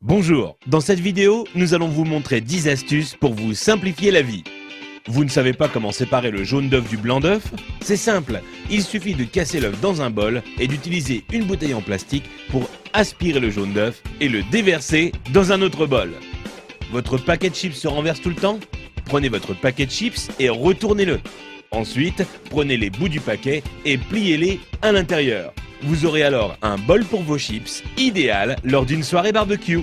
Bonjour, dans cette vidéo, nous allons vous montrer 10 astuces pour vous simplifier la vie. Vous ne savez pas comment séparer le jaune d'œuf du blanc d'œuf? C'est simple, il suffit de casser l'œuf dans un bol et d'utiliser une bouteille en plastique pour aspirer le jaune d'œuf et le déverser dans un autre bol. Votre paquet de chips se renverse tout le temps? Prenez votre paquet de chips et retournez-le. Ensuite, prenez les bouts du paquet et pliez-les à l'intérieur. Vous aurez alors un bol pour vos chips, idéal lors d'une soirée barbecue.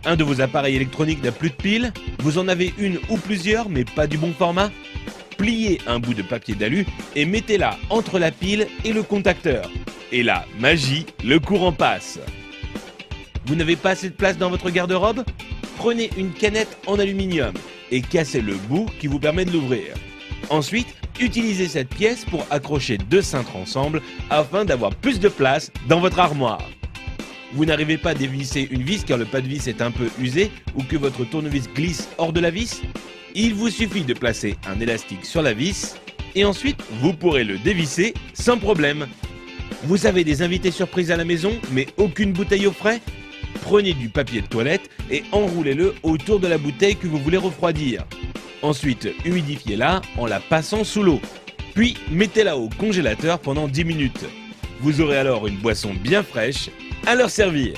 Un de vos appareils électroniques n'a plus de pile? Vous en avez une ou plusieurs mais pas du bon format? Pliez un bout de papier d'alu et mettez-la entre la pile et le contacteur. Et là, magie, le courant passe. Vous n'avez pas assez de place dans votre garde-robe? Prenez une canette en aluminium et cassez le bout qui vous permet de l'ouvrir. Ensuite, utilisez cette pièce pour accrocher deux cintres ensemble afin d'avoir plus de place dans votre armoire. Vous n'arrivez pas à dévisser une vis car le pas de vis est un peu usé ou que votre tournevis glisse hors de la vis? Il vous suffit de placer un élastique sur la vis et ensuite vous pourrez le dévisser sans problème. Vous avez des invités surprises à la maison mais aucune bouteille au frais? Prenez du papier de toilette et enroulez-le autour de la bouteille que vous voulez refroidir. Ensuite, humidifiez-la en la passant sous l'eau. Puis, mettez-la au congélateur pendant 10 minutes. Vous aurez alors une boisson bien fraîche à leur servir.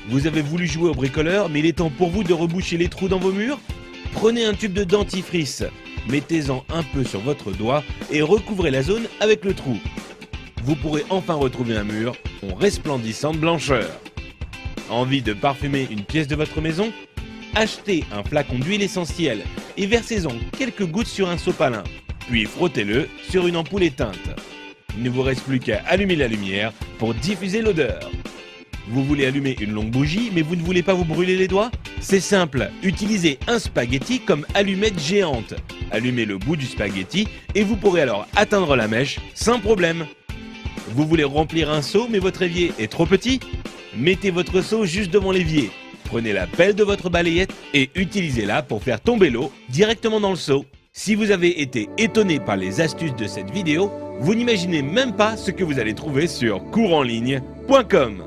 Vous avez voulu jouer au bricoleur, mais il est temps pour vous de reboucher les trous dans vos murs? Prenez un tube de dentifrice, mettez-en un peu sur votre doigt et recouvrez la zone avec le trou. Vous pourrez enfin retrouver un mur en resplendissante blancheur. Envie de parfumer une pièce de votre maison? Achetez un flacon d'huile essentielle et versez-en quelques gouttes sur un sopalin, puis frottez-le sur une ampoule éteinte. Il ne vous reste plus qu'à allumer la lumière pour diffuser l'odeur. Vous voulez allumer une longue bougie mais vous ne voulez pas vous brûler les doigts? C'est simple, utilisez un spaghetti comme allumette géante. Allumez le bout du spaghetti et vous pourrez alors atteindre la mèche sans problème. Vous voulez remplir un seau mais votre évier est trop petit? Mettez votre seau juste devant l'évier. Prenez la pelle de votre balayette et utilisez-la pour faire tomber l'eau directement dans le seau. Si vous avez été étonné par les astuces de cette vidéo, vous n'imaginez même pas ce que vous allez trouver sur courenligne.com.